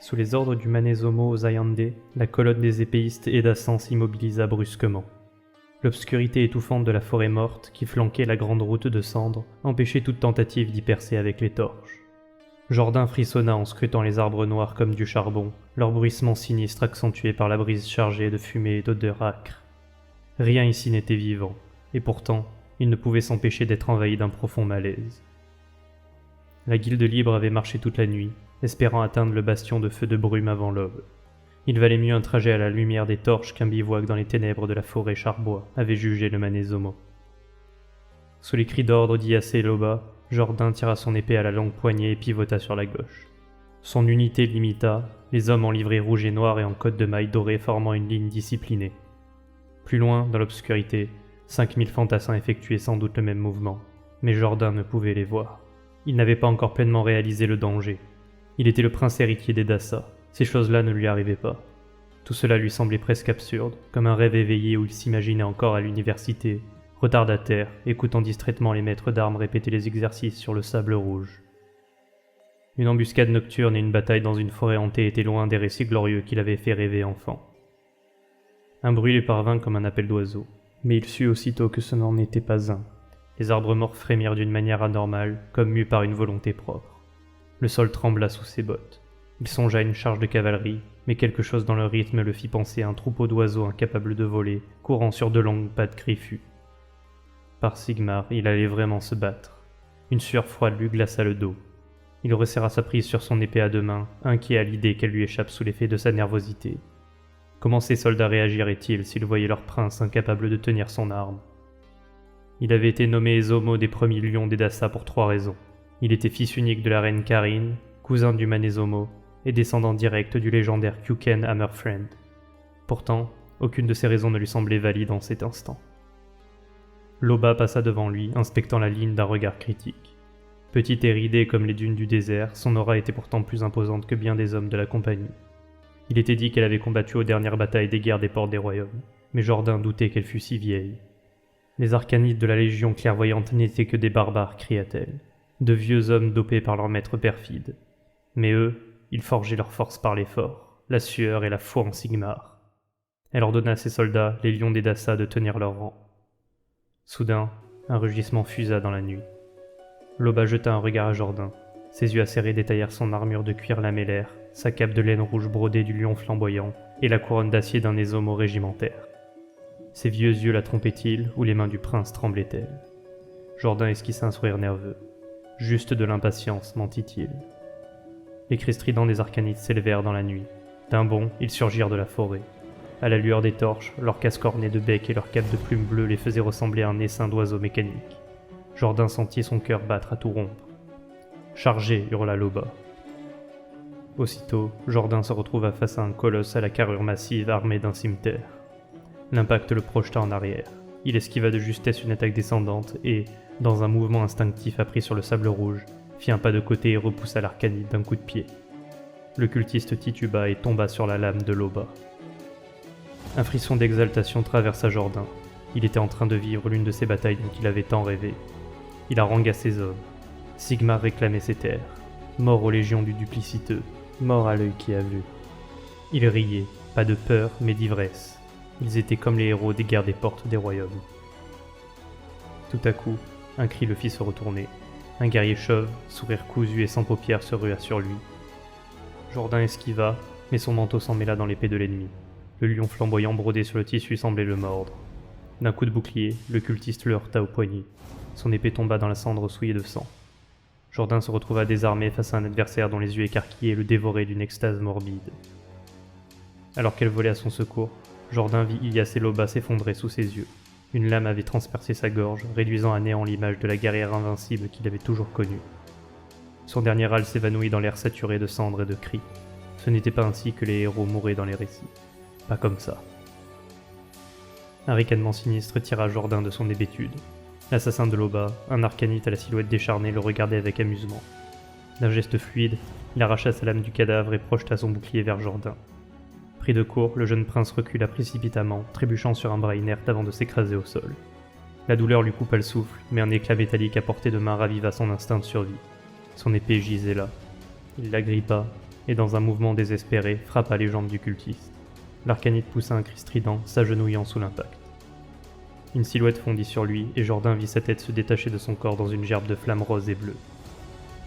Sous les ordres du Manezomo Ozayande, la colonne des épéistes Edasan s'immobilisa brusquement. L'obscurité étouffante de la forêt morte qui flanquait la grande route de cendres empêchait toute tentative d'y percer avec les torches. Jourdain frissonna en scrutant les arbres noirs comme du charbon, leur bruissement sinistre accentué par la brise chargée de fumée et d'odeurs âcres. Rien ici n'était vivant, et pourtant, il ne pouvait s'empêcher d'être envahi d'un profond malaise. La guilde libre avait marché toute la nuit, espérant atteindre le bastion de feu de brume avant l'aube. Il valait mieux un trajet à la lumière des torches qu'un bivouac dans les ténèbres de la forêt charbois, avait jugé le Manezomo. Sous les cris d'ordre d'Iyase Loba, Jourdain tira son épée à la longue poignée et pivota sur la gauche. Son unité l'imita, les hommes en livrée rouge et noire et en cotte de mailles dorées formant une ligne disciplinée. Plus loin, dans l'obscurité, 5000 fantassins effectuaient sans doute le même mouvement, mais Jourdain ne pouvait les voir. Il n'avait pas encore pleinement réalisé le danger. Il était le prince héritier des Dassa, ces choses-là ne lui arrivaient pas. Tout cela lui semblait presque absurde, comme un rêve éveillé où il s'imaginait encore à l'université, retardataire, écoutant distraitement les maîtres d'armes répéter les exercices sur le sable rouge. Une embuscade nocturne et une bataille dans une forêt hantée étaient loin des récits glorieux qu'il avait fait rêver enfant. Un bruit lui parvint comme un appel d'oiseau, mais il sut aussitôt que ce n'en était pas un. Les arbres morts frémirent d'une manière anormale, comme mus par une volonté propre. Le sol trembla sous ses bottes. Il songea à une charge de cavalerie, mais quelque chose dans le rythme le fit penser à un troupeau d'oiseaux incapables de voler, courant sur de longues pattes griffues. Par Sigmar, il allait vraiment se battre. Une sueur froide lui glaça le dos. Il resserra sa prise sur son épée à deux mains, inquiet à l'idée qu'elle lui échappe sous l'effet de sa nervosité. Comment ces soldats réagiraient-ils s'ils voyaient leur prince incapable de tenir son arme? Il avait été nommé Ezomo des premiers lions des Dassa pour 3 raisons. Il était fils unique de la reine Karine, cousin du Manezomo, et descendant direct du légendaire Kyuken Hammerfriend. Pourtant, aucune de ces raisons ne lui semblait valide en cet instant. Loba passa devant lui, inspectant la ligne d'un regard critique. Petite et ridée comme les dunes du désert, son aura était pourtant plus imposante que bien des hommes de la compagnie. Il était dit qu'elle avait combattu aux dernières batailles des guerres des portes des royaumes, mais Jourdain doutait qu'elle fût si vieille. Les arcanites de la Légion clairvoyante n'étaient que des barbares, cria-t-elle, de vieux hommes dopés par leur maître perfide. Mais eux, ils forgeaient leur force par l'effort, la sueur et la foi en Sigmar. Elle ordonna à ses soldats, les lions des Dassa, de tenir leur rang. Soudain, un rugissement fusa dans la nuit. Loba jeta un regard à Jourdain. Ses yeux acérés détaillèrent son armure de cuir lamellaire, sa cape de laine rouge brodée du lion flamboyant et la couronne d'acier d'un Ezomo régimentaire. Ses vieux yeux la trompaient-ils ou les mains du prince tremblaient-elles? Jourdain esquissa un sourire nerveux. Juste de l'impatience, mentit-il. Les cris stridents des arcanites s'élevèrent dans la nuit. D'un bond, ils surgirent de la forêt. À la lueur des torches, leurs casques ornés de becs et leurs capes de plumes bleues les faisaient ressembler à un essaim d'oiseaux mécaniques. Jourdain sentit son cœur battre à tout rompre. « Chargez !» hurla Loba. Aussitôt, Jourdain se retrouva face à un colosse à la carrure massive armé d'un cimeterre. L'impact le projeta en arrière. Il esquiva de justesse une attaque descendante et, dans un mouvement instinctif appris sur le sable rouge, fit un pas de côté et repoussa l'arcanite d'un coup de pied. Le cultiste tituba et tomba sur la lame de Loba. Un frisson d'exaltation traversa Jourdain. Il était en train de vivre l'une de ces batailles dont il avait tant rêvé. Il harangua ses hommes. Sigmar réclamait ses terres. Mort aux légions du dupliciteux. Mort à l'œil qui a vu. Il riait, pas de peur, mais d'ivresse. Ils étaient comme les héros des guerres des portes des royaumes. Tout à coup, un cri le fit se retourner. Un guerrier chauve, sourire cousu et sans paupières, se rua sur lui. Jourdain esquiva, mais son manteau s'en mêla dans l'épée de l'ennemi. Le lion flamboyant brodé sur le tissu semblait le mordre. D'un coup de bouclier, le cultiste le heurta au poignet. Son épée tomba dans la cendre souillée de sang. Jourdain se retrouva désarmé face à un adversaire dont les yeux écarquillés le dévoraient d'une extase morbide. Alors qu'elle volait à son secours, Jourdain vit Iyase Loba s'effondrer sous ses yeux. Une lame avait transpercé sa gorge, réduisant à néant l'image de la guerrière invincible qu'il avait toujours connue. Son dernier râle s'évanouit dans l'air saturé de cendres et de cris. Ce n'était pas ainsi que les héros mouraient dans les récits. Pas comme ça. Un ricanement sinistre tira Jourdain de son hébétude. L'assassin de Loba, un arcanite à la silhouette décharnée, le regardait avec amusement. D'un geste fluide, il arracha sa lame du cadavre et projeta son bouclier vers Jourdain. Pris de court, le jeune prince recula précipitamment, trébuchant sur un bras inerte avant de s'écraser au sol. La douleur lui coupa le souffle, mais un éclat métallique à portée de main raviva son instinct de survie. Son épée gisait là. Il l'agrippa, et dans un mouvement désespéré, frappa les jambes du cultiste. L'arcanite poussa un cri strident, s'agenouillant sous l'impact. Une silhouette fondit sur lui, et Jourdain vit sa tête se détacher de son corps dans une gerbe de flammes roses et bleues.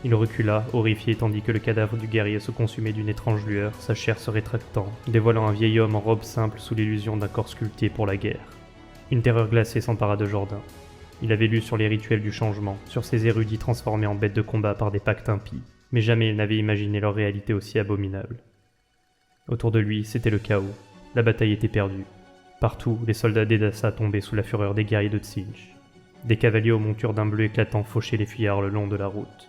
Il recula, horrifié, tandis que le cadavre du guerrier se consumait d'une étrange lueur, sa chair se rétractant, dévoilant un vieil homme en robe simple sous l'illusion d'un corps sculpté pour la guerre. Une terreur glacée s'empara de Jourdain. Il avait lu sur les rituels du changement, sur ces érudits transformés en bêtes de combat par des pactes impies, mais jamais il n'avait imaginé leur réalité aussi abominable. Autour de lui, c'était le chaos. La bataille était perdue. Partout, les soldats d'Edassa tombaient sous la fureur des guerriers de Tsinch. Des cavaliers aux montures d'un bleu éclatant fauchaient les fuyards le long de la route.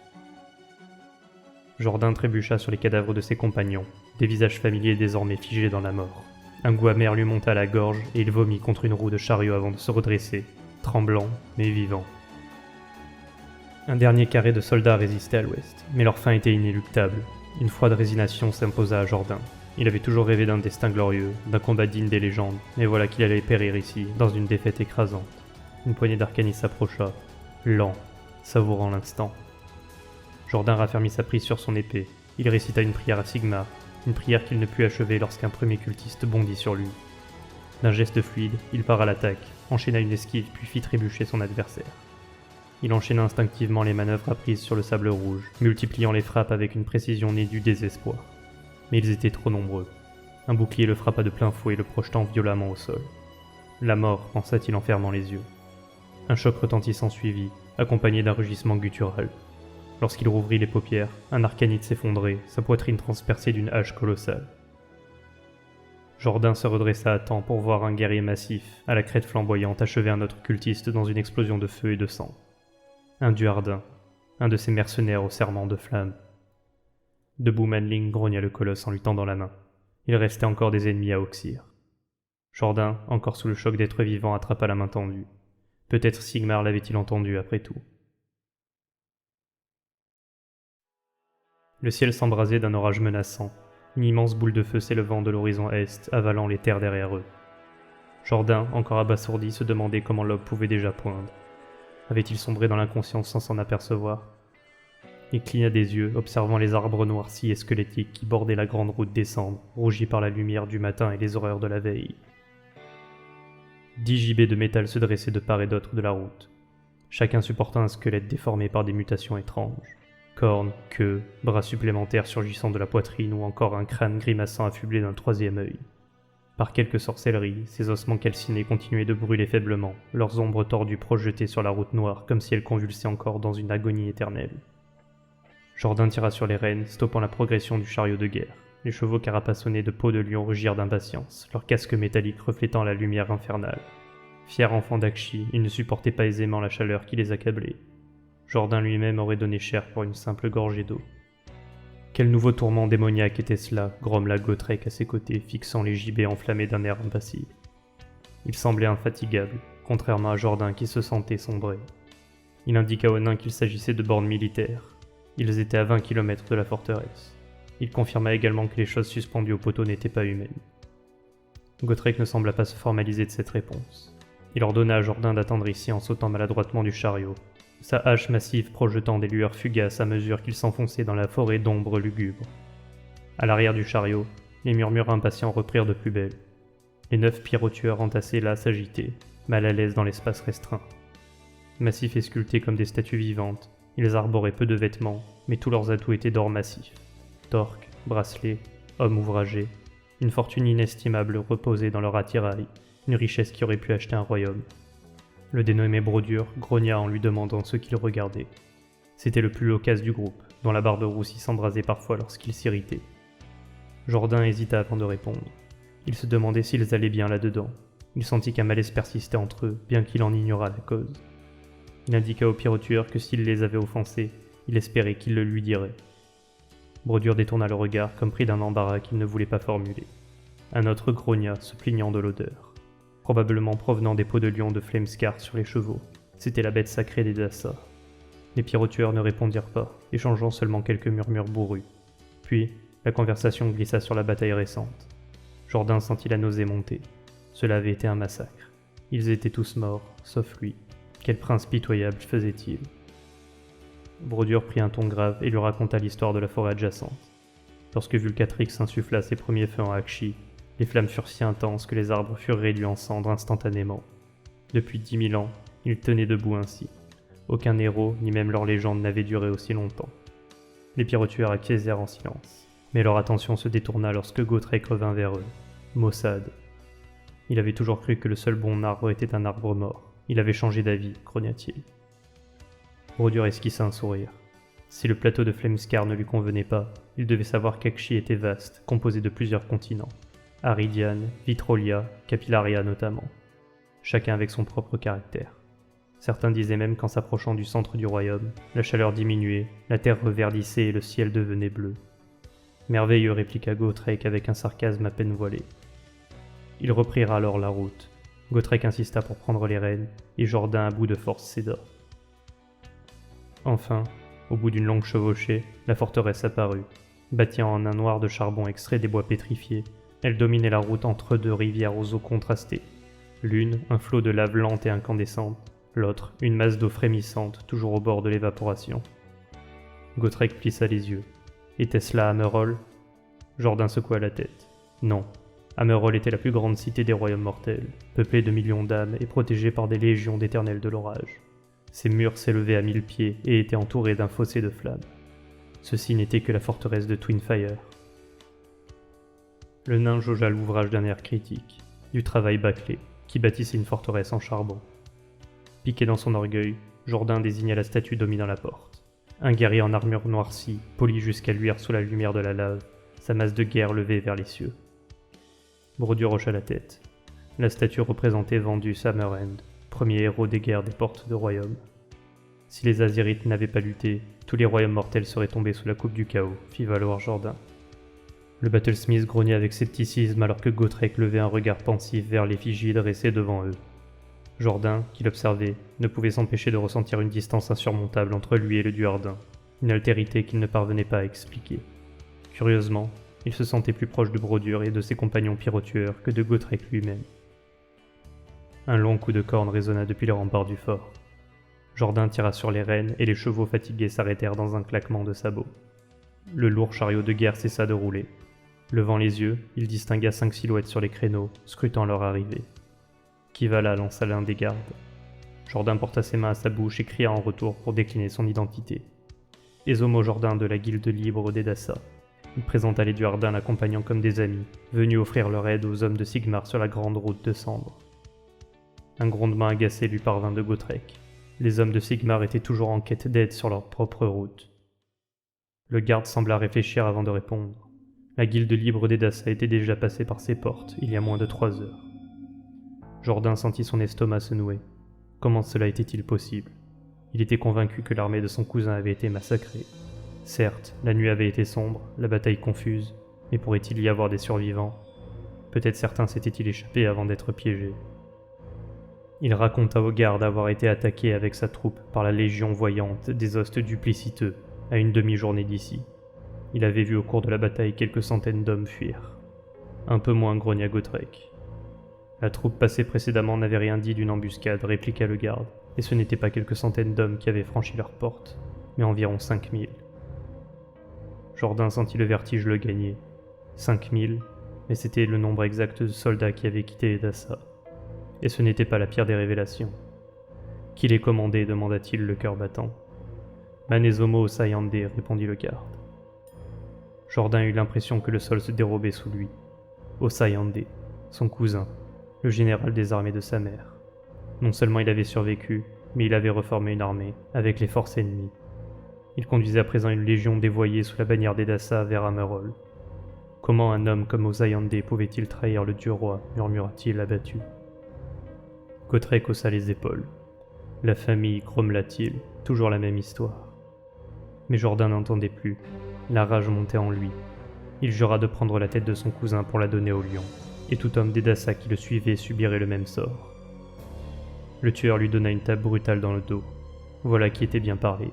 Jourdain trébucha sur les cadavres de ses compagnons, des visages familiers désormais figés dans la mort. Un goût amer lui monta à la gorge et il vomit contre une roue de chariot avant de se redresser, tremblant mais vivant. Un dernier carré de soldats résistait à l'ouest, mais leur fin était inéluctable. Une froide résignation s'imposa à Jourdain. Il avait toujours rêvé d'un destin glorieux, d'un combat digne des légendes, mais voilà qu'il allait périr ici, dans une défaite écrasante. Une poignée d'arcanis s'approcha, lent, savourant l'instant. Jourdain raffermit sa prise sur son épée. Il récita une prière à Sigmar, une prière qu'il ne put achever lorsqu'un premier cultiste bondit sur lui. D'un geste fluide, il part à l'attaque, enchaîna une esquive puis fit trébucher son adversaire. Il enchaîna instinctivement les manœuvres apprises sur le sable rouge, multipliant les frappes avec une précision née du désespoir. Mais ils étaient trop nombreux. Un bouclier le frappa de plein fouet, le projetant violemment au sol. La mort, pensa-t-il en fermant les yeux. Un choc retentissant suivit, accompagné d'un rugissement guttural. Lorsqu'il rouvrit les paupières, un arcanite s'effondrait, sa poitrine transpercée d'une hache colossale. Jourdain se redressa à temps pour voir un guerrier massif, à la crête flamboyante, achever un autre cultiste dans une explosion de feu et de sang. Un Duardin, un de ces mercenaires au serment de flamme. Debout, Manling grogna le colosse en lui tendant la main. Il restait encore des ennemis à oxyre. Jourdain, encore sous le choc d'être vivant, attrapa la main tendue. Peut-être Sigmar l'avait-il entendu après tout. Le ciel s'embrasait d'un orage menaçant. Une immense boule de feu s'élevant de l'horizon est, avalant les terres derrière eux. Jourdain, encore abasourdi, se demandait comment l'aube pouvait déjà poindre. Avait-il sombré dans l'inconscience sans s'en apercevoir? Il cligna des yeux, observant les arbres noircis et squelettiques qui bordaient la grande route des cendres, rougis par la lumière du matin et les horreurs de la veille. 10 gibets de métal se dressaient de part et d'autre de la route. Chacun supportant un squelette déformé par des mutations étranges. Cornes, queues, bras supplémentaires surgissant de la poitrine ou encore un crâne grimaçant affublé d'un troisième œil. Par quelque sorcellerie, ces ossements calcinés continuaient de brûler faiblement, leurs ombres tordues projetées sur la route noire comme si elles convulsaient encore dans une agonie éternelle. Jourdain tira sur les rênes, stoppant la progression du chariot de guerre. Les chevaux carapassonnés de peau de lion rugirent d'impatience, leurs casques métalliques reflétant la lumière infernale. Fiers enfants d'Akshi, ils ne supportaient pas aisément la chaleur qui les accablait. Jourdain lui-même aurait donné cher pour une simple gorgée d'eau. Quel nouveau tourment démoniaque était cela, grommela Gotrek à ses côtés, fixant les gibets enflammés d'un air impassible. Il semblait infatigable, contrairement à Jourdain qui se sentait sombrer. Il indiqua aux nains qu'il s'agissait de bornes militaires. Ils étaient à 20 km de la forteresse. Il confirma également que les choses suspendues au poteau n'étaient pas humaines. Gotrek ne sembla pas se formaliser de cette réponse. Il ordonna à Jourdain d'attendre ici en sautant maladroitement du chariot, sa hache massive projetant des lueurs fugaces à mesure qu'il s'enfonçait dans la forêt d'ombre lugubre. À l'arrière du chariot, les murmures impatients reprirent de plus belle. Les 9 pierrotueurs entassés là s'agitaient, mal à l'aise dans l'espace restreint. Massifs et sculptés comme des statues vivantes, ils arboraient peu de vêtements, mais tous leurs atouts étaient d'or massif. Torques, bracelets, hommes ouvragés, une fortune inestimable reposait dans leur attirail, une richesse qui aurait pu acheter un royaume. Le dénommé Brodure grogna en lui demandant ce qu'il regardait. C'était le plus loquace du groupe, dont la barbe roussie s'embrasait parfois lorsqu'il s'irritait. Jourdain hésita avant de répondre. Il se demandait s'ils allaient bien là-dedans. Il sentit qu'un malaise persistait entre eux, bien qu'il en ignorât la cause. Il indiqua au pierrotueur que s'il les avait offensés, il espérait qu'il le lui dirait. Brodure détourna le regard comme pris d'un embarras qu'il ne voulait pas formuler. Un autre grogna, se plaignant de l'odeur. Probablement provenant des peaux de lion de Flamescar sur les chevaux. C'était la bête sacrée des Dassa. Les pierrotueurs ne répondirent pas, échangeant seulement quelques murmures bourrus. Puis, la conversation glissa sur la bataille récente. Jourdain sentit la nausée monter. Cela avait été un massacre. Ils étaient tous morts, sauf lui. Quel prince pitoyable faisait-il? Brodure prit un ton grave et lui raconta l'histoire de la forêt adjacente. Lorsque Vulcatrix insuffla ses premiers feux en Akshi, les flammes furent si intenses que les arbres furent réduits en cendres instantanément. Depuis 10 000 ans, ils tenaient debout ainsi. Aucun héros, ni même leur légende, n'avait duré aussi longtemps. Les pyrotueurs acquiescèrent en silence, mais leur attention se détourna lorsque Gotrek revint vers eux. Maussade. Il avait toujours cru que le seul bon arbre était un arbre mort. Il avait changé d'avis, grogna-t-il. Brodure esquissa un sourire. Si le plateau de Flamescar ne lui convenait pas, il devait savoir qu'Akshi était vaste, composé de plusieurs continents. Aridian, Vitrolia, Capillaria notamment. Chacun avec son propre caractère. Certains disaient même qu'en s'approchant du centre du royaume, la chaleur diminuait, la terre reverdissait et le ciel devenait bleu. Merveilleux, répliqua Gotrek avec un sarcasme à peine voilé. Ils reprirent alors la route. Gotrek insista pour prendre les rênes, et Jourdain à bout de force céda. Enfin, au bout d'une longue chevauchée, la forteresse apparut. Bâtie en un noir de charbon extrait des bois pétrifiés, elle dominait la route entre deux rivières aux eaux contrastées. L'une, un flot de lave lente et incandescente, l'autre, une masse d'eau frémissante, toujours au bord de l'évaporation. Gotrek plissa les yeux. Était-ce là Hammerhall ? Jourdain secoua la tête. Non. Hammerhall était la plus grande cité des royaumes mortels, peuplée de millions d'âmes et protégée par des légions d'éternels de l'orage. Ses murs s'élevaient à 1000 pieds et étaient entourés d'un fossé de flammes. Ceci n'était que la forteresse de Twinfire. Le nain jaugea l'ouvrage d'un air critique, du travail bâclé, qui bâtissait une forteresse en charbon. Piqué dans son orgueil, Jourdain désigna la statue dominant la porte. Un guerrier en armure noircie, poli jusqu'à luire sous la lumière de la lave, sa masse de guerre levée vers les cieux. Brodure hocha la tête. La statue représentait Vandus Hammerhand, premier héros des guerres des portes de royaume. Si les Azirites n'avaient pas lutté, tous les royaumes mortels seraient tombés sous la coupe du chaos, fit valoir Jourdain. Le Battlesmith grognait avec scepticisme alors que Gotrek levait un regard pensif vers l'effigie dressée devant eux. Jourdain, qui l'observait, ne pouvait s'empêcher de ressentir une distance insurmontable entre lui et le Duardin, une altérité qu'il ne parvenait pas à expliquer. Curieusement, il se sentait plus proche de Brodure et de ses compagnons pyrotueurs que de Gotrek lui-même. Un long coup de corne résonna depuis les remparts du fort. Jourdain tira sur les rênes et les chevaux fatigués s'arrêtèrent dans un claquement de sabots. Le lourd chariot de guerre cessa de rouler. Levant les yeux, il distingua 5 silhouettes sur les créneaux, scrutant leur arrivée. Qui va là lança l'un des gardes. Jourdain porta ses mains à sa bouche et cria en retour pour décliner son identité. Ezomo Jourdain de la guilde libre d'Edassa. Il présenta les Duardins l'accompagnant comme des amis, venus offrir leur aide aux hommes de Sigmar sur la grande route de cendres. Un grondement agacé lui parvint de Gotrek. Les hommes de Sigmar étaient toujours en quête d'aide sur leur propre route. Le garde sembla réfléchir avant de répondre. La guilde libre d'Edassa était déjà passée par ses portes, il y a moins de 3 heures. Jourdain sentit son estomac se nouer. Comment cela était-il possible ? Il était convaincu que l'armée de son cousin avait été massacrée. Certes, la nuit avait été sombre, la bataille confuse, mais pourrait-il y avoir des survivants ? Peut-être certains s'étaient-ils échappés avant d'être piégés. Il raconta aux gardes avoir été attaqué avec sa troupe par la légion voyante des hostes dupliciteux, à une demi-journée d'ici. Il avait vu au cours de la bataille quelques centaines d'hommes fuir. Un peu moins grogna Gotrek. La troupe passée précédemment n'avait rien dit d'une embuscade, répliqua le garde, et ce n'étaient pas quelques centaines d'hommes qui avaient franchi leur porte, mais environ 5000. Jourdain sentit le vertige le gagner. 5000, mais c'était le nombre exact de soldats qui avaient quitté Edassa. Et ce n'était pas la pire des révélations. Qui les commandait demanda-t-il le cœur battant. Manezomo Sayande, répondit le garde. Jourdain eut l'impression que le sol se dérobait sous lui. Osayande, son cousin, le général des armées de sa mère. Non seulement il avait survécu, mais il avait reformé une armée, avec les forces ennemies. Il conduisait à présent une légion dévoyée sous la bannière d'Edassa vers Hammerhall. Comment un homme comme Osayande pouvait-il trahir le dieu roi, murmura-t-il abattu. Gotrek haussa les épaules. La famille, grommela-t-il, toujours la même histoire. Mais Jourdain n'entendait plus. La rage montait en lui. Il jura de prendre la tête de son cousin pour la donner au lion, et tout homme d'Edassa qui le suivait subirait le même sort. Le tueur lui donna une tape brutale dans le dos. Voilà qui était bien parlé.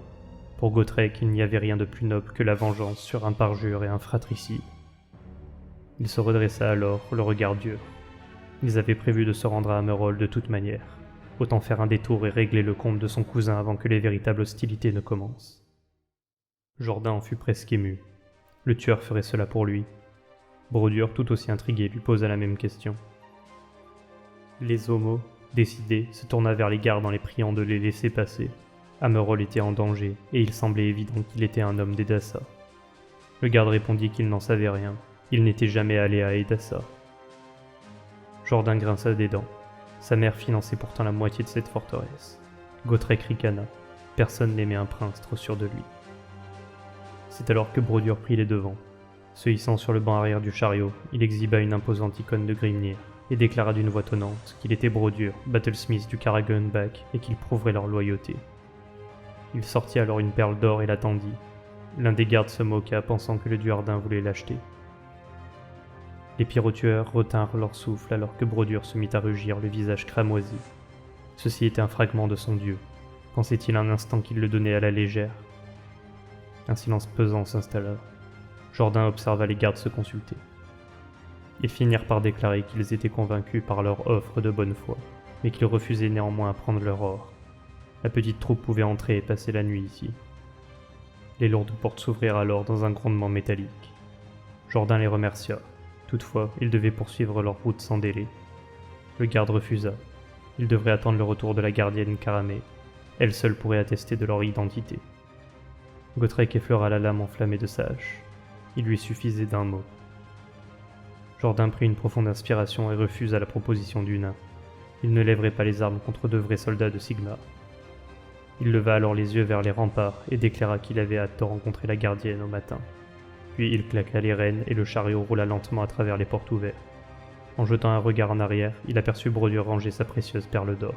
Pour Gotrek, il n'y avait rien de plus noble que la vengeance sur un parjure et un fratricide. Il se redressa alors, le regard dur. Ils avaient prévu de se rendre à Hammerhall de toute manière. Autant faire un détour et régler le compte de son cousin avant que les véritables hostilités ne commencent. Jourdain en fut presque ému. Le tueur ferait cela pour lui. Brodure, tout aussi intrigué, lui posa la même question. Les homos, décidé, se tourna vers les gardes en les priant de les laisser passer. Amerol était en danger, et il semblait évident qu'il était un homme d'Edassa. Le garde répondit qu'il n'en savait rien. Il n'était jamais allé à Edassa. Jourdain grinça des dents. Sa mère finançait pourtant la moitié de cette forteresse. Gotrek ricana. Personne n'aimait un prince trop sûr de lui. C'est alors que Brodure prit les devants. Se hissant sur le banc arrière du chariot, il exhiba une imposante icône de Grimnir et déclara d'une voix tonnante qu'il était Brodure, Battlesmith du Karagunbak, et qu'il prouverait leur loyauté. Il sortit alors une perle d'or et la tendit. L'un des gardes se moqua, pensant que le Duardin voulait l'acheter. Les pyrotueurs retinrent leur souffle alors que Brodure se mit à rugir, le visage cramoisi. Ceci était un fragment de son dieu. Pensait-il un instant qu'il le donnait à la légère? Un silence pesant s'installa. Jourdain observa les gardes se consulter. Ils finirent par déclarer qu'ils étaient convaincus par leur offre de bonne foi, mais qu'ils refusaient néanmoins à prendre leur or. La petite troupe pouvait entrer et passer la nuit ici. Les lourdes portes s'ouvrirent alors dans un grondement métallique. Jourdain les remercia. Toutefois, ils devaient poursuivre leur route sans délai. Le garde refusa. Ils devraient attendre le retour de la gardienne Karamé. Elle seule pourrait attester de leur identité. Gotrek effleura la lame enflammée de sa hache. Il lui suffisait d'un mot. Jourdain prit une profonde inspiration et refusa la proposition du nain. Il ne lèverait pas les armes contre de vrais soldats de Sigmar. Il leva alors les yeux vers les remparts et déclara qu'il avait hâte de rencontrer la gardienne au matin. Puis il claqua les rênes et le chariot roula lentement à travers les portes ouvertes. En jetant un regard en arrière, il aperçut Brodure ranger sa précieuse perle d'or.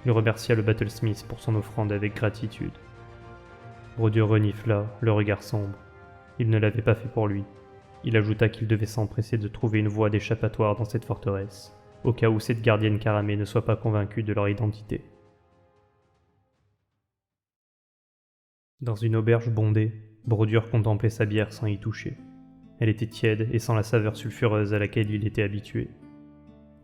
Il remercia le Battlesmith pour son offrande avec gratitude. Brodure renifla, le regard sombre. Il ne l'avait pas fait pour lui. Il ajouta qu'il devait s'empresser de trouver une voie d'échappatoire dans cette forteresse, au cas où cette gardienne Karamé ne soit pas convaincue de leur identité. Dans une auberge bondée, Brodure contemplait sa bière sans y toucher. Elle était tiède et sans la saveur sulfureuse à laquelle il était habitué.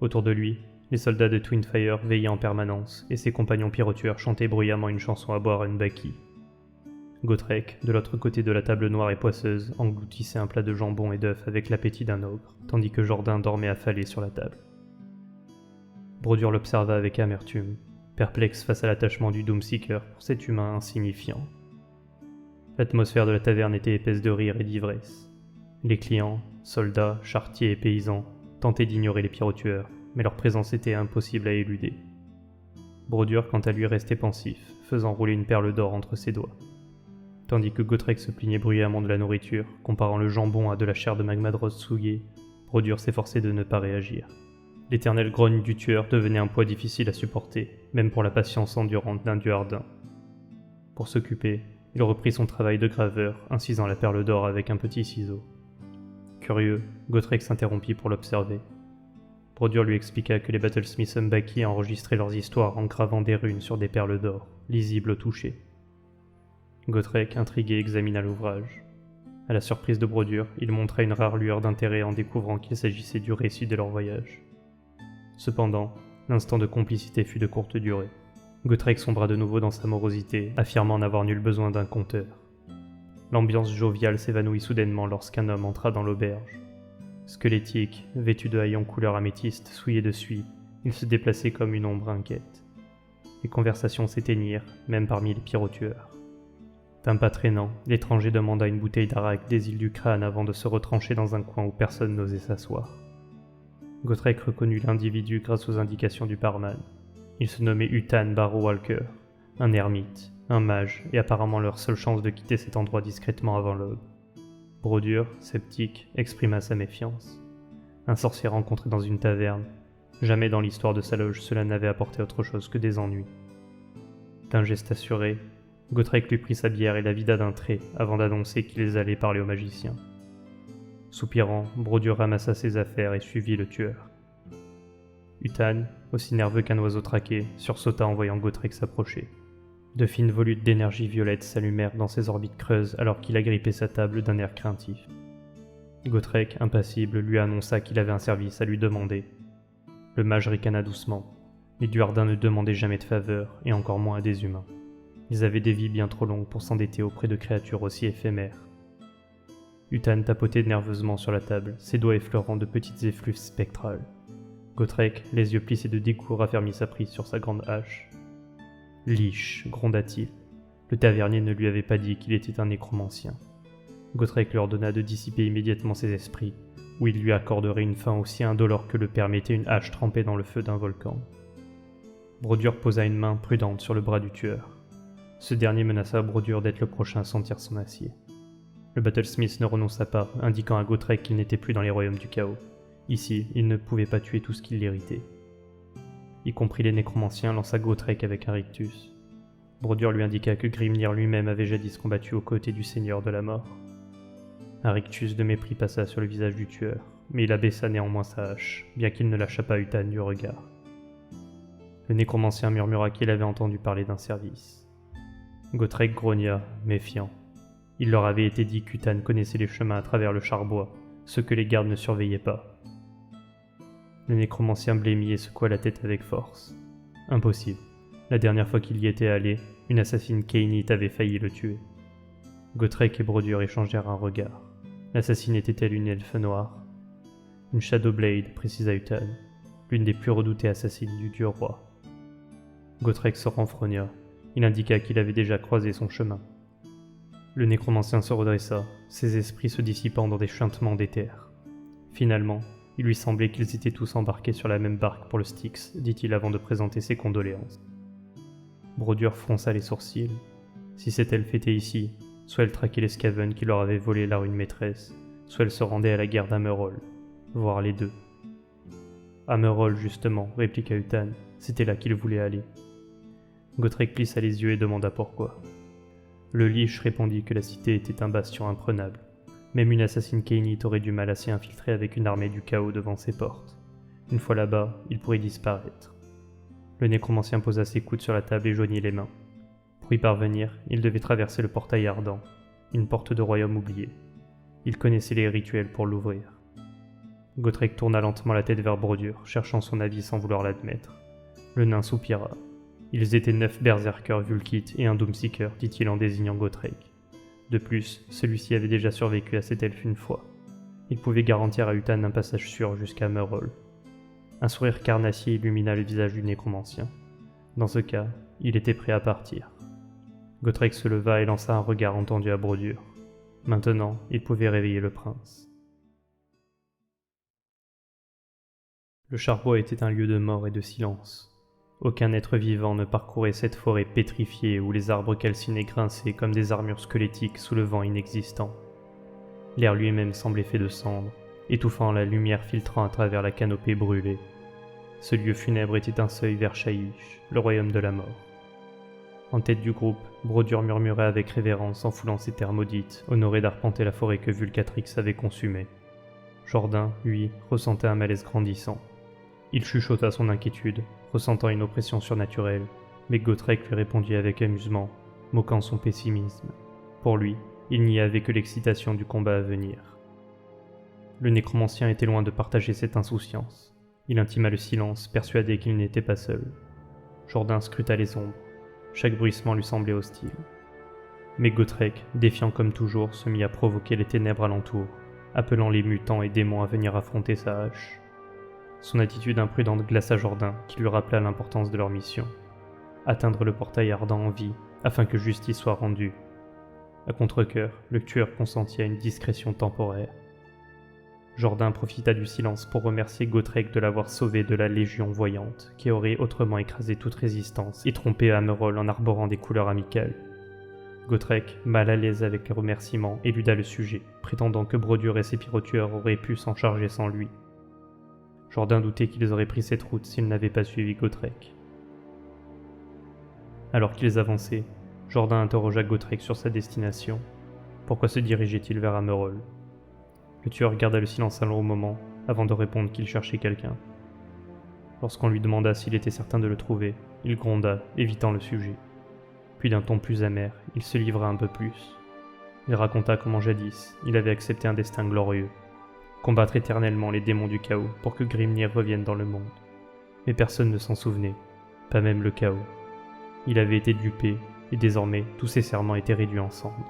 Autour de lui, les soldats de Twinfire veillaient en permanence, et ses compagnons pyrotueurs chantaient bruyamment une chanson à boire une baki. Gotrek, de l'autre côté de la table noire et poisseuse, engloutissait un plat de jambon et d'œufs avec l'appétit d'un ogre, tandis que Jourdain dormait affalé sur la table. Brodure l'observa avec amertume, perplexe face à l'attachement du Doomseeker pour cet humain insignifiant. L'atmosphère de la taverne était épaisse de rire et d'ivresse. Les clients, soldats, charretiers et paysans, tentaient d'ignorer les pyrotueurs, mais leur présence était impossible à éluder. Brodure, quant à lui, restait pensif, faisant rouler une perle d'or entre ses doigts. Tandis que Gotrek se plaignait bruyamment de la nourriture, comparant le jambon à de la chair de Magmadros souillée, Brodure s'efforçait de ne pas réagir. L'éternelle grogne du tueur devenait un poids difficile à supporter, même pour la patience endurante d'un Duardin. Pour s'occuper, il reprit son travail de graveur, incisant la perle d'or avec un petit ciseau. Curieux, Gotrek s'interrompit pour l'observer. Brodure lui expliqua que les Battlesmiths Umbaki enregistraient leurs histoires en gravant des runes sur des perles d'or, lisibles au toucher. Gotrek, intrigué, examina l'ouvrage. À la surprise de Brodure, il montra une rare lueur d'intérêt en découvrant qu'il s'agissait du récit de leur voyage. Cependant, l'instant de complicité fut de courte durée. Gotrek sombra de nouveau dans sa morosité, affirmant n'avoir nul besoin d'un conteur. L'ambiance joviale s'évanouit soudainement lorsqu'un homme entra dans l'auberge. Squelettique, vêtu de haillons couleur améthyste souillés de suie, il se déplaçait comme une ombre inquiète. Les conversations s'éteignirent, même parmi les pyrotueurs. D'un pas traînant, l'étranger demanda une bouteille d'arak des îles du Crâne avant de se retrancher dans un coin où personne n'osait s'asseoir. Gotrek reconnut l'individu grâce aux indications du barman. Il se nommait Utan Barrowalker, un ermite, un mage, et apparemment leur seule chance de quitter cet endroit discrètement avant l'aube. Brodure, sceptique, exprima sa méfiance. Un sorcier rencontré dans une taverne. Jamais dans l'histoire de sa loge cela n'avait apporté autre chose que des ennuis. D'un geste assuré, Gotrek lui prit sa bière et la vida d'un trait avant d'annoncer qu'ils allaient parler au magicien. Soupirant, Brodure ramassa ses affaires et suivit le tueur. Utan, aussi nerveux qu'un oiseau traqué, sursauta en voyant Gotrek s'approcher. De fines volutes d'énergie violette s'allumèrent dans ses orbites creuses alors qu'il agrippait sa table d'un air craintif. Gotrek, impassible, lui annonça qu'il avait un service à lui demander. Le mage ricana doucement. Les Duardins ne demandaient jamais de faveur, et encore moins à des humains. Ils avaient des vies bien trop longues pour s'endetter auprès de créatures aussi éphémères. Utan tapotait nerveusement sur la table, ses doigts effleurant de petites effluves spectrales. Gotrek, les yeux plissés de dégoût, raffermit sa prise sur sa grande hache. « Liche !» gronda-t-il. Le tavernier ne lui avait pas dit qu'il était un nécromancien. Gotrek lui ordonna de dissiper immédiatement ses esprits, ou il lui accorderait une fin aussi indolore que le permettait une hache trempée dans le feu d'un volcan. Brodure posa une main prudente sur le bras du tueur. Ce dernier menaça Brodure d'être le prochain à sentir son acier. Le Battlesmith ne renonça pas, indiquant à Gotrek qu'il n'était plus dans les royaumes du chaos. Ici, il ne pouvait pas tuer tout ce qui l'irritait. Y compris les nécromanciens, lança Gotrek avec un rictus. Brodure lui indiqua que Grimnir lui-même avait jadis combattu aux côtés du Seigneur de la Mort. Un rictus de mépris passa sur le visage du tueur, mais il abaissa néanmoins sa hache, bien qu'il ne lâchât pas Utan du regard. Le nécromancien murmura qu'il avait entendu parler d'un service. Gotrek grogna, méfiant. Il leur avait été dit qu'Utan connaissait les chemins à travers le charbois, ceux que les gardes ne surveillaient pas. Le nécromancien blêmit et secoua la tête avec force. Impossible. La dernière fois qu'il y était allé, une assassine Kainite avait failli le tuer. Gotrek et Brodure échangèrent un regard. L'assassine était-elle une elfe noire? Une Shadowblade, précisa Utan, l'une des plus redoutées assassines du dieu roi. Gotrek se renfrogna. Il indiqua qu'il avait déjà croisé son chemin. Le nécromancien se redressa, ses esprits se dissipant dans des chuintements d'éther. Finalement, il lui semblait qu'ils étaient tous embarqués sur la même barque pour le Styx, dit-il avant de présenter ses condoléances. Brodure fronça les sourcils. Si cette elfe était ici, soit elle traquait les Skaven qui leur avaient volé la rune maîtresse, soit elle se rendait à la guerre d'Amerol, voire les deux. Amerol, justement, répliqua Utan, c'était là qu'il voulait aller. Gotrek plissa les yeux et demanda pourquoi. Le Liche répondit que la cité était un bastion imprenable. Même une assassine Kainite aurait du mal à s'y infiltrer avec une armée du chaos devant ses portes. Une fois là-bas, il pourrait disparaître. Le nécromancien posa ses coudes sur la table et joignit les mains. Pour y parvenir, il devait traverser le portail ardent, une porte de royaume oublié. Il connaissait les rituels pour l'ouvrir. Gotrek tourna lentement la tête vers Brodure, cherchant son avis sans vouloir l'admettre. Le nain soupira. Ils étaient 9 berserkers Vulkites et un Doomseeker, dit-il en désignant Gotrek. De plus, celui-ci avait déjà survécu à cette elfe une fois. Il pouvait garantir à Utan un passage sûr jusqu'à Merol. Un sourire carnassier illumina le visage du nécromancien. Dans ce cas, il était prêt à partir. Gotrek se leva et lança un regard entendu à Brodure. Maintenant, il pouvait réveiller le prince. Le charbois était un lieu de mort et de silence. Aucun être vivant ne parcourait cette forêt pétrifiée où les arbres calcinés grinçaient comme des armures squelettiques sous le vent inexistant. L'air lui-même semblait fait de cendres, étouffant la lumière filtrant à travers la canopée brûlée. Ce lieu funèbre était un seuil vers Shaiish, le royaume de la mort. En tête du groupe, Brodure murmurait avec révérence en foulant ses terres maudites, honoré d'arpenter la forêt que Vulcatrix avait consumée. Jourdain, lui, ressentait un malaise grandissant. Il chuchota son inquiétude, ressentant une oppression surnaturelle, mais Gotrek lui répondit avec amusement, moquant son pessimisme. Pour lui, il n'y avait que l'excitation du combat à venir. Le nécromancien était loin de partager cette insouciance. Il intima le silence, persuadé qu'il n'était pas seul. Jourdain scruta les ombres. Chaque bruissement lui semblait hostile. Mais Gotrek, défiant comme toujours, se mit à provoquer les ténèbres alentour, appelant les mutants et démons à venir affronter sa hache. Son attitude imprudente glaça Jourdain, qui lui rappela l'importance de leur mission. Atteindre le portail ardent en vie, afin que justice soit rendue. À contre-cœur, le tueur consentit à une discrétion temporaire. Jourdain profita du silence pour remercier Gotrek de l'avoir sauvé de la Légion voyante, qui aurait autrement écrasé toute résistance et trompé Amerol en arborant des couleurs amicales. Gotrek, mal à l'aise avec les remerciements, éluda le sujet, prétendant que Brodure et ses pyrotueurs auraient pu s'en charger sans lui. Jourdain doutait qu'ils auraient pris cette route s'ils n'avaient pas suivi Gotrek. Alors qu'ils avançaient, Jourdain interrogea Gotrek sur sa destination. Pourquoi se dirigeait-il vers Amerol? Le tueur garda le silence un long moment, avant de répondre qu'il cherchait quelqu'un. Lorsqu'on lui demanda s'il était certain de le trouver, il gronda, évitant le sujet. Puis d'un ton plus amer, il se livra un peu plus. Il raconta comment jadis, il avait accepté un destin glorieux. Combattre éternellement les démons du chaos pour que Grimnir revienne dans le monde. Mais personne ne s'en souvenait, pas même le chaos. Il avait été dupé, et désormais tous ses serments étaient réduits en cendres.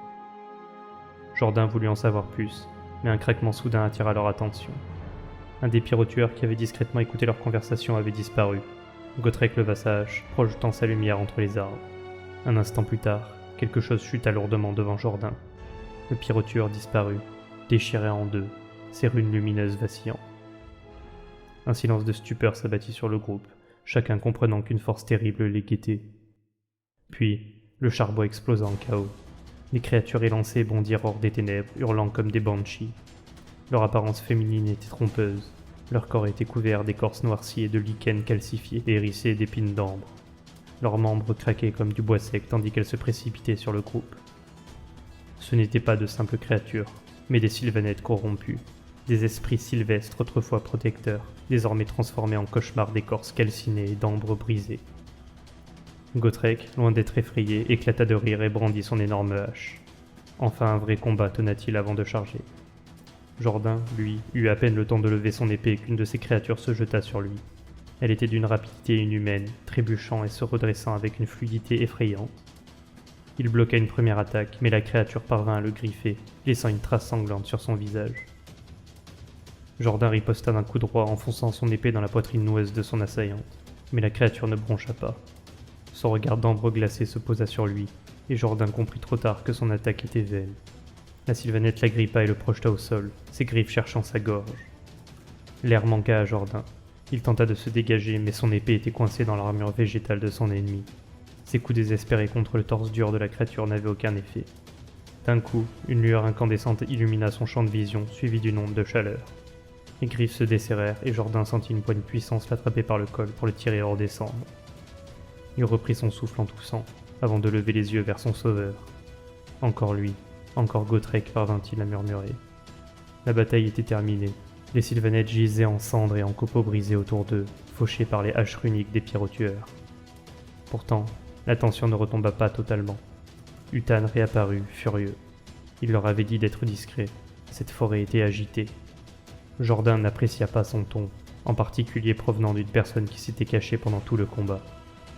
Jourdain voulut en savoir plus, mais un craquement soudain attira leur attention. Un des pyrotueurs qui avait discrètement écouté leur conversation avait disparu. Gotrek leva sa hache, projetant sa lumière entre les arbres. Un instant plus tard, quelque chose chuta lourdement devant Jourdain. Le pyrotueur disparut, déchiré en deux, ses runes lumineuses vacillant. Un silence de stupeur s'abattit sur le groupe, chacun comprenant qu'une force terrible les guettait. Puis, le charbon explosa en chaos. Les créatures élancées bondirent hors des ténèbres, hurlant comme des banshees. Leur apparence féminine était trompeuse. Leur corps était couvert d'écorces noircies et de lichens calcifiés et hérissés d'épines d'ambre. Leurs membres craquaient comme du bois sec tandis qu'elles se précipitaient sur le groupe. Ce n'étaient pas de simples créatures, mais des sylvanettes corrompues, des esprits sylvestres autrefois protecteurs, désormais transformés en cauchemars d'écorces calcinées et d'ambre brisées. Gotrek, loin d'être effrayé, éclata de rire et brandit son énorme hache. Enfin un vrai combat tonna-t-il avant de charger. Jourdain, lui, eut à peine le temps de lever son épée qu'une de ces créatures se jeta sur lui. Elle était d'une rapidité inhumaine, trébuchant et se redressant avec une fluidité effrayante. Il bloqua une première attaque, mais la créature parvint à le griffer, laissant une trace sanglante sur son visage. Jourdain riposta d'un coup droit, enfonçant son épée dans la poitrine noueuse de son assaillante, mais la créature ne broncha pas. Son regard d'ambre glacé se posa sur lui, et Jourdain comprit trop tard que son attaque était vaine. La sylvanette l'agrippa et le projeta au sol, ses griffes cherchant sa gorge. L'air manqua à Jourdain. Il tenta de se dégager, mais son épée était coincée dans l'armure végétale de son ennemi. Ses coups désespérés contre le torse dur de la créature n'avaient aucun effet. D'un coup, une lueur incandescente illumina son champ de vision, suivie d'une onde de chaleur. Les griffes se desserrèrent et Jourdain sentit une poigne puissante l'attraper par le col pour le tirer hors des cendres. Il reprit son souffle en toussant, avant de lever les yeux vers son sauveur. Encore lui, encore Gotrek, parvint-il à murmurer. La bataille était terminée. Les sylvanettes gisaient en cendres et en copeaux brisés autour d'eux, fauchés par les haches runiques des pyrotueurs. Pourtant, la tension ne retomba pas totalement. Utan réapparut, furieux. Il leur avait dit d'être discrets. Cette forêt était agitée. Jourdain n'apprécia pas son ton, en particulier provenant d'une personne qui s'était cachée pendant tout le combat.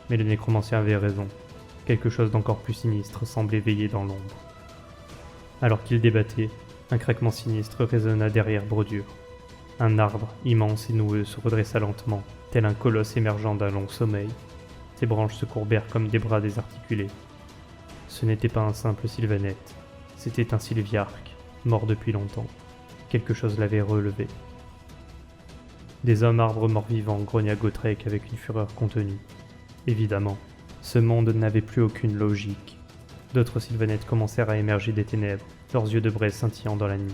Mais le nécromancien avait raison. Quelque chose d'encore plus sinistre semblait veiller dans l'ombre. Alors qu'il débattait, un craquement sinistre résonna derrière Brodure. Un arbre, immense et noueux, se redressa lentement, tel un colosse émergeant d'un long sommeil. Ses branches se courbèrent comme des bras désarticulés. Ce n'était pas un simple sylvanette, c'était un sylviarque, mort depuis longtemps. Quelque chose l'avait relevé. Des hommes arbres morts-vivants grogna Gotrek avec une fureur contenue. Évidemment, ce monde n'avait plus aucune logique. D'autres sylvanettes commencèrent à émerger des ténèbres, leurs yeux de braise scintillant dans la nuit.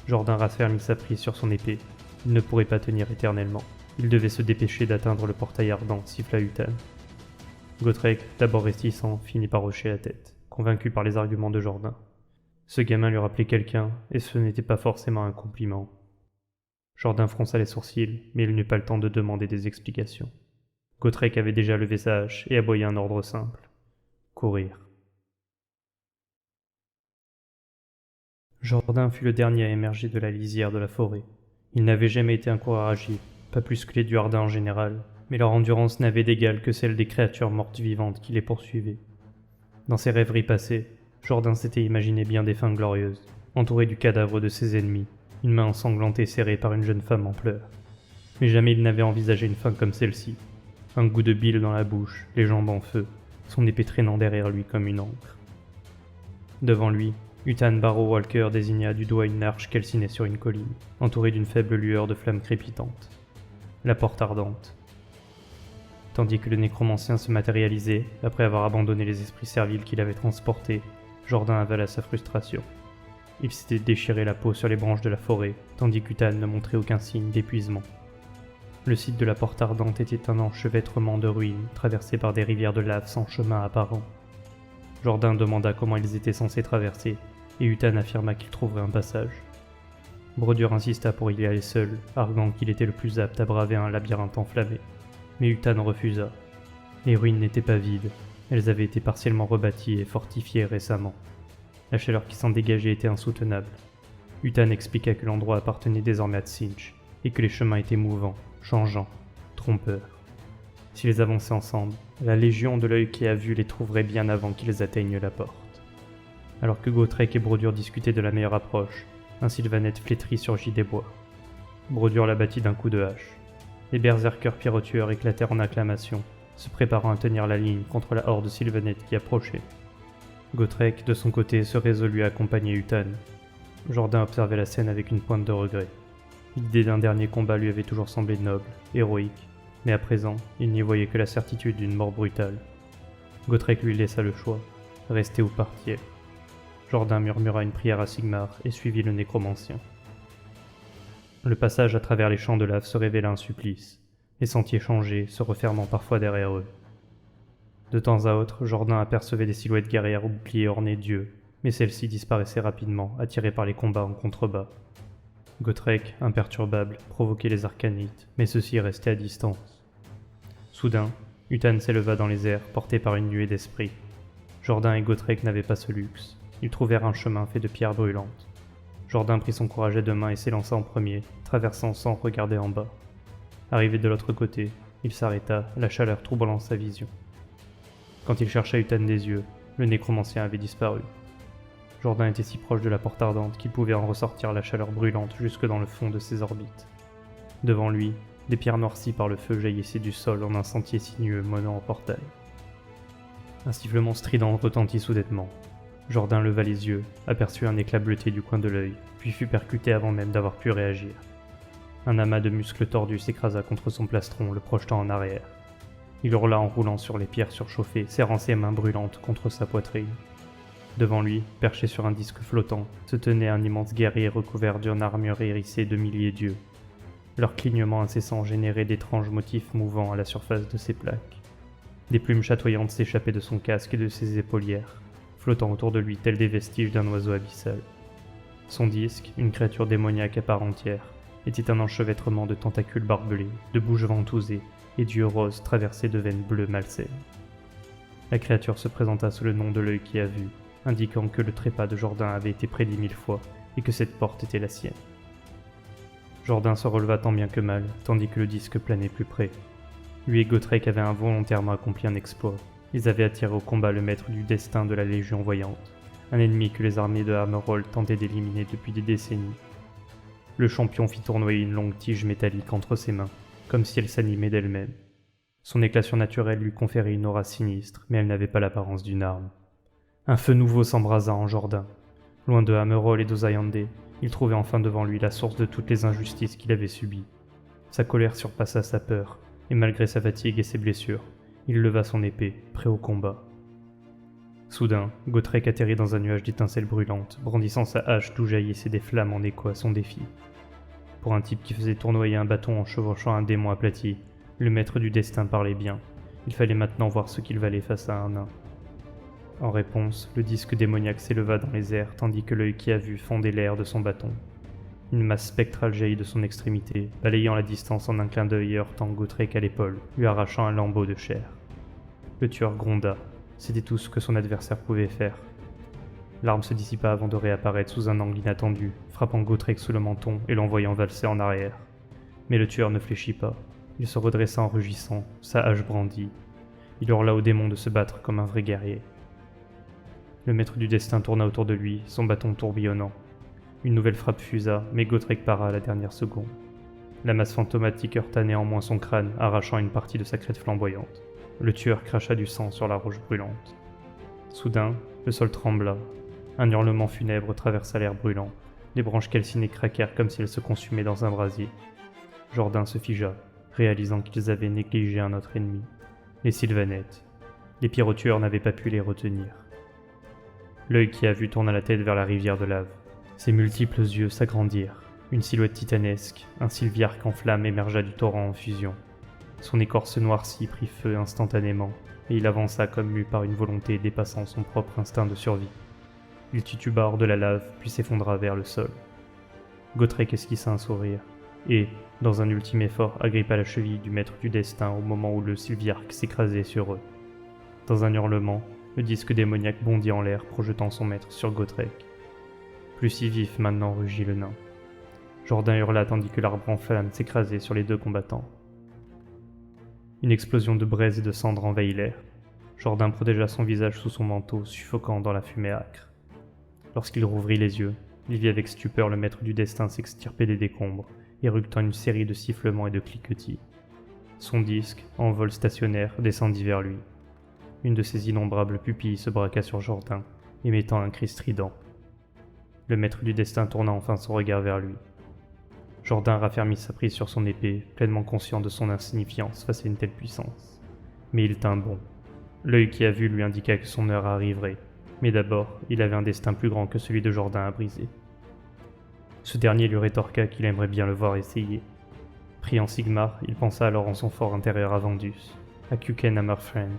Jourdain raffermit sa prise sur son épée. Il ne pourrait pas tenir éternellement. Il devait se dépêcher d'atteindre le portail ardent, siffla Utan. Gotrek, d'abord réticent, finit par hocher la tête, convaincu par les arguments de Jourdain. Ce gamin lui rappelait quelqu'un, et ce n'était pas forcément un compliment. Jourdain fronça les sourcils, mais il n'eut pas le temps de demander des explications. Gotrek avait déjà levé sa hache et aboyé un ordre simple. Courir. Jourdain fut le dernier à émerger de la lisière de la forêt. Il n'avait jamais été un coureur agile, pas plus que les Duardins en général, mais leur endurance n'avait d'égal que celle des créatures mortes vivantes qui les poursuivaient. Dans ses rêveries passées, Jourdain s'était imaginé bien des fins glorieuses, entouré du cadavre de ses ennemis, une main ensanglantée serrée par une jeune femme en pleurs. Mais jamais il n'avait envisagé une fin comme celle-ci. Un goût de bile dans la bouche, les jambes en feu, son épée traînant derrière lui comme une encre. Devant lui, Utan Barrow Walker désigna du doigt une arche calcinée sur une colline, entourée d'une faible lueur de flammes crépitantes. La porte ardente. Tandis que le nécromancien se matérialisait, après avoir abandonné les esprits serviles qu'il avait transportés, Jourdain avala sa frustration. Il s'était déchiré la peau sur les branches de la forêt, tandis qu'Utan ne montrait aucun signe d'épuisement. Le site de la porte ardente était un enchevêtrement de ruines, traversé par des rivières de lave sans chemin apparent. Jourdain demanda comment ils étaient censés traverser, et Utan affirma qu'il trouverait un passage. Brodure insista pour y aller seul, arguant qu'il était le plus apte à braver un labyrinthe enflammé. Mais Utan refusa. Les ruines n'étaient pas vides, elles avaient été partiellement rebâties et fortifiées récemment. La chaleur qui s'en dégageait était insoutenable. Utan expliqua que l'endroit appartenait désormais à Tsinch, et que les chemins étaient mouvants, changeants, trompeurs. S'ils avançaient ensemble, la Légion de l'œil qui a vu les trouverait bien avant qu'ils atteignent la porte. Alors que Gotrek et Brodure discutaient de la meilleure approche, Un sylvanette flétri surgit des bois. Brodure l'abattit d'un coup de hache. Les berserkers pirotueurs éclatèrent en acclamations, se préparant à tenir la ligne contre la horde sylvanette qui approchait. Gotrek, de son côté, se résolut à accompagner Utan. Jourdain observait la scène avec une pointe de regret. L'idée d'un dernier combat lui avait toujours semblé noble, héroïque, mais à présent, il n'y voyait que la certitude d'une mort brutale. Gotrek lui laissa le choix, rester ou partir. Jourdain murmura une prière à Sigmar et suivit le nécromancien. Le passage à travers les champs de lave se révéla un supplice, les sentiers changés, se refermant parfois derrière eux. De temps à autre, Jourdain apercevait des silhouettes guerrières aux boucliers ornés d'yeux, mais celles-ci disparaissaient rapidement, attirées par les combats en contrebas. Gotrek, imperturbable, provoquait les arcanites, mais ceux-ci restaient à distance. Soudain, Utan s'éleva dans les airs, porté par une nuée d'esprits. Jourdain et Gotrek n'avaient pas ce luxe. Ils trouvèrent un chemin fait de pierres brûlantes. Jourdain prit son courage à deux mains et s'élança en premier, traversant sans regarder en bas. Arrivé de l'autre côté, il s'arrêta, la chaleur troublant sa vision. Quand il chercha Utan des yeux, le nécromancien avait disparu. Jourdain était si proche de la porte ardente qu'il pouvait en ressortir la chaleur brûlante jusque dans le fond de ses orbites. Devant lui, des pierres noircies par le feu jaillissaient du sol en un sentier sinueux menant au portail. Un sifflement strident retentit soudainement. Jourdain leva les yeux, aperçut un éclat bleuté du coin de l'œil, puis fut percuté avant même d'avoir pu réagir. Un amas de muscles tordus s'écrasa contre son plastron, le projetant en arrière. Il hurla en roulant sur les pierres surchauffées, serrant ses mains brûlantes contre sa poitrine. Devant lui, perché sur un disque flottant, se tenait un immense guerrier recouvert d'une armure hérissée de milliers d'yeux. Leur clignement incessant générait d'étranges motifs mouvants à la surface de ses plaques. Des plumes chatoyantes s'échappaient de son casque et de ses épaulières, flottant autour de lui tels des vestiges d'un oiseau abyssal. Son disque, une créature démoniaque à part entière, était un enchevêtrement de tentacules barbelés, de bouches ventousées et d'yeux roses traversés de veines bleues malsaines. La créature se présenta sous le nom de l'œil qui a vu, indiquant que le trépas de Jourdain avait été prédit 1000 fois et que cette porte était la sienne. Jourdain se releva tant bien que mal, tandis que le disque planait plus près. Lui et Gotrek avaient involontairement accompli un exploit. Ils avaient attiré au combat le maître du destin de la Légion Voyante, un ennemi que les armées de Hammerhall tentaient d'éliminer depuis des décennies. Le champion fit tournoyer une longue tige métallique entre ses mains, comme si elle s'animait d'elle-même. Son éclat surnaturel lui conférait une aura sinistre, mais elle n'avait pas l'apparence d'une arme. Un feu nouveau s'embrasa en Jourdain. Loin de Hammerhall et d'Ozayande, il trouvait enfin devant lui la source de toutes les injustices qu'il avait subies. Sa colère surpassa sa peur, et malgré sa fatigue et ses blessures, il leva son épée, prêt au combat. Soudain, Gotrek atterrit dans un nuage d'étincelles brûlantes, brandissant sa hache d'où jaillissaient des flammes en écho à son défi. Pour un type qui faisait tournoyer un bâton en chevauchant un démon aplati, le maître du destin parlait bien. Il fallait maintenant voir ce qu'il valait face à un nain. En réponse, le disque démoniaque s'éleva dans les airs tandis que l'œil qui a vu fondait l'air de son bâton. Une masse spectrale jaillit de son extrémité, balayant la distance en un clin d'œil et heurtant Gotrek à l'épaule, lui arrachant un lambeau de chair. Le tueur gronda. C'était tout ce que son adversaire pouvait faire. L'arme se dissipa avant de réapparaître sous un angle inattendu, frappant Gotrek sous le menton et l'envoyant valser en arrière. Mais le tueur ne fléchit pas. Il se redressa en rugissant, sa hache brandie. Il hurla au démon de se battre comme un vrai guerrier. Le maître du destin tourna autour de lui, son bâton tourbillonnant. Une nouvelle frappe fusa, mais Gotrek para à la dernière seconde. La masse fantomatique heurta néanmoins son crâne, arrachant une partie de sa crête flamboyante. Le tueur cracha du sang sur la roche brûlante. Soudain, le sol trembla. Un hurlement funèbre traversa l'air brûlant. Les branches calcinées craquèrent comme si elles se consumaient dans un brasier. Jourdain se figea, réalisant qu'ils avaient négligé un autre ennemi. Les sylvanettes. Les pyrotueurs n'avaient pas pu les retenir. L'œil qui a vu tourna la tête vers la rivière de lave. Ses multiples yeux s'agrandirent. Une silhouette titanesque, un sylviarque en flammes émergea du torrent en fusion. Son écorce noircie prit feu instantanément, et il avança comme mu par une volonté dépassant son propre instinct de survie. Il tituba hors de la lave, puis s'effondra vers le sol. Gotrek esquissa un sourire, et, dans un ultime effort, agrippa la cheville du maître du destin au moment où le sylviarque s'écrasait sur eux. Dans un hurlement, le disque démoniaque bondit en l'air, projetant son maître sur Gotrek. Plus si vif maintenant, rugit le nain. Jourdain hurla tandis que l'arbre en flammes s'écrasait sur les deux combattants. Une explosion de braise et de cendres envahit l'air. Jourdain protégea son visage sous son manteau, suffocant dans la fumée âcre. Lorsqu'il rouvrit les yeux, il vit avec stupeur le maître du destin s'extirper des décombres, éructant une série de sifflements et de cliquetis. Son disque, en vol stationnaire, descendit vers lui. Une de ses innombrables pupilles se braqua sur Jourdain, émettant un cri strident. Le maître du destin tourna enfin son regard vers lui. Jourdain raffermit sa prise sur son épée, pleinement conscient de son insignifiance face à une telle puissance. Mais il tint bon. L'œil qui a vu lui indiqua que son heure arriverait, mais d'abord, il avait un destin plus grand que celui de Jourdain à briser. Ce dernier lui rétorqua qu'il aimerait bien le voir essayer. Pris en Sigmar, il pensa alors en son fort intérieur à Vandus, à Kuken Hammerfriend.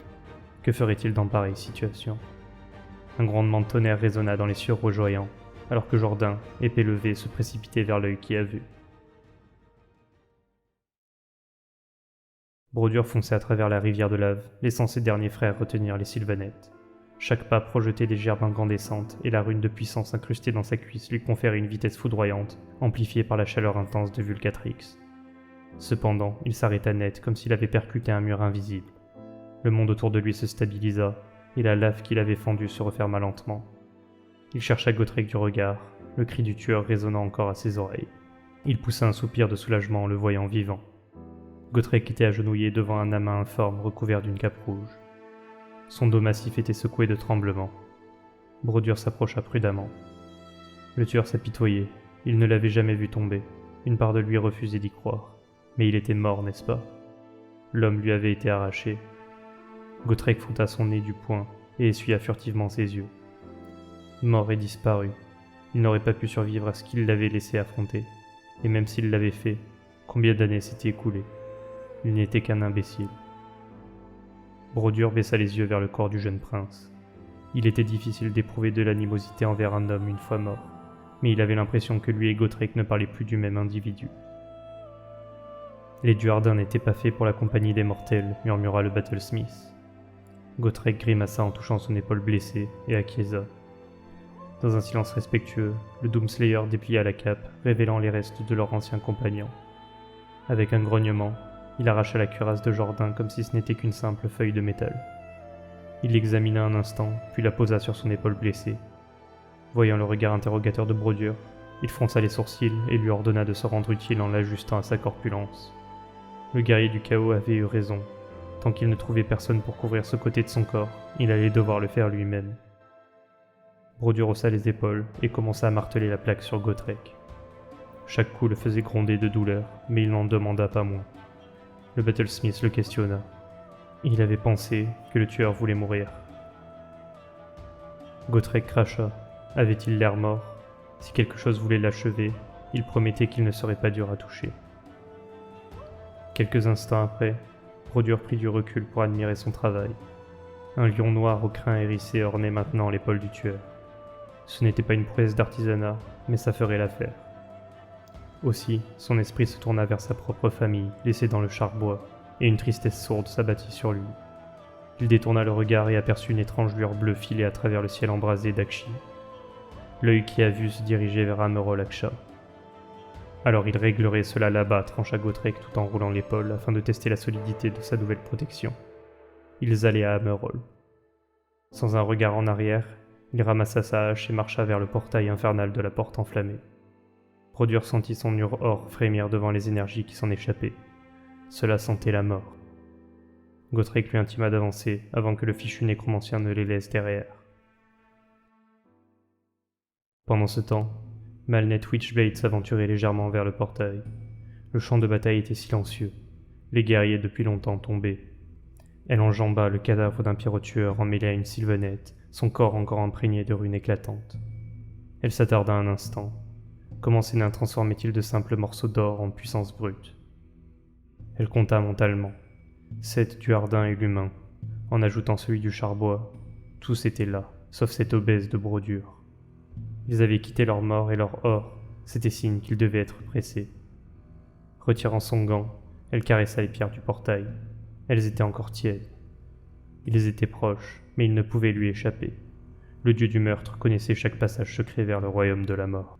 Que ferait-il dans pareille situation? Un grondement de tonnerre résonna dans les cieux rougeoyants, alors que Jourdain, épée levée, se précipitait vers l'œil qui a vu. Brodure fonçait à travers la rivière de lave, laissant ses derniers frères retenir les sylvanettes. Chaque pas projetait des gerbes incandescentes, et la rune de puissance incrustée dans sa cuisse lui conférait une vitesse foudroyante, amplifiée par la chaleur intense de Vulcatrix. Cependant, il s'arrêta net, comme s'il avait percuté un mur invisible. Le monde autour de lui se stabilisa, et la lave qu'il avait fendue se referma lentement. Il chercha Gotrek du regard, le cri du tueur résonnant encore à ses oreilles. Il poussa un soupir de soulagement en le voyant vivant. Gotrek était agenouillé devant un amas informe recouvert d'une cape rouge. Son dos massif était secoué de tremblements. Brodure s'approcha prudemment. Le tueur s'apitoyait, il ne l'avait jamais vu tomber. Une part de lui refusait d'y croire. Mais il était mort, n'est-ce pas? L'homme lui avait été arraché. Gotrek frotta son nez du poing et essuya furtivement ses yeux. Mort et disparu. Il n'aurait pas pu survivre à ce qu'il l'avait laissé affronter. Et même s'il l'avait fait, combien d'années s'étaient écoulées? Il n'était qu'un imbécile. Brodure baissa les yeux vers le corps du jeune prince. Il était difficile d'éprouver de l'animosité envers un homme une fois mort, mais il avait l'impression que lui et Gotrek ne parlaient plus du même individu. Les Duardins n'étaient pas faits pour la compagnie des mortels, murmura le Battlesmith. Gotrek grimaça en touchant son épaule blessée et acquiesça. Dans un silence respectueux, le Doomslayer déplia la cape, révélant les restes de leur ancien compagnon. Avec un grognement, il arracha la cuirasse de Jourdain comme si ce n'était qu'une simple feuille de métal. Il l'examina un instant, puis la posa sur son épaule blessée. Voyant le regard interrogateur de Brodure, il fronça les sourcils et lui ordonna de se rendre utile en l'ajustant à sa corpulence. Le guerrier du chaos avait eu raison. Tant qu'il ne trouvait personne pour couvrir ce côté de son corps, il allait devoir le faire lui-même. Brodure haussa les épaules et commença à marteler la plaque sur Gotrek. Chaque coup le faisait gronder de douleur, mais il n'en demanda pas moins. Le Battlesmith le questionna. Il avait pensé que le tueur voulait mourir. Gotrek cracha. Avait-il l'air mort? Si quelque chose voulait l'achever, il promettait qu'il ne serait pas dur à toucher. Quelques instants après, Brodure prit du recul pour admirer son travail. Un lion noir au crin hérissé ornait maintenant l'épaule du tueur. Ce n'était pas une prouesse d'artisanat, mais ça ferait l'affaire. Aussi, son esprit se tourna vers sa propre famille, laissée dans le charbois, et une tristesse sourde s'abattit sur lui. Il détourna le regard et aperçut une étrange lueur bleue filer à travers le ciel embrasé d'Akshi. L'œil qui a vu se dirigeait vers Amerol Aksha. Alors il réglerait cela là-bas, trancha Gotrek tout en roulant l'épaule afin de tester la solidité de sa nouvelle protection. Ils allaient à Amerol. Sans un regard en arrière, il ramassa sa hache et marcha vers le portail infernal de la porte enflammée. Brodure sentit son or frémir devant les énergies qui s'en échappaient. Cela sentait la mort. Gotrek lui intima d'avancer avant que le fichu nécromancien ne les laisse derrière. Pendant ce temps, Malnet Witchblade s'aventurait légèrement vers le portail. Le champ de bataille était silencieux, les guerriers depuis longtemps tombés. Elle enjamba le cadavre d'un pyrotueur emmêlé à une sylvanette, son corps encore imprégné de runes éclatantes. Elle s'attarda un instant. Comment ces nains transformaient-ils de simples morceaux d'or en puissance brute? Elle compta mentalement. 7 Duardins et l'humain, en ajoutant celui du charbois. Tous étaient là, sauf cet obèse de Brodure. Ils avaient quitté leur mort et leur or, c'était signe qu'ils devaient être pressés. Retirant son gant, elle caressa les pierres du portail. Elles étaient encore tièdes. Ils étaient proches, mais ils ne pouvaient lui échapper. Le dieu du meurtre connaissait chaque passage secret vers le royaume de la mort.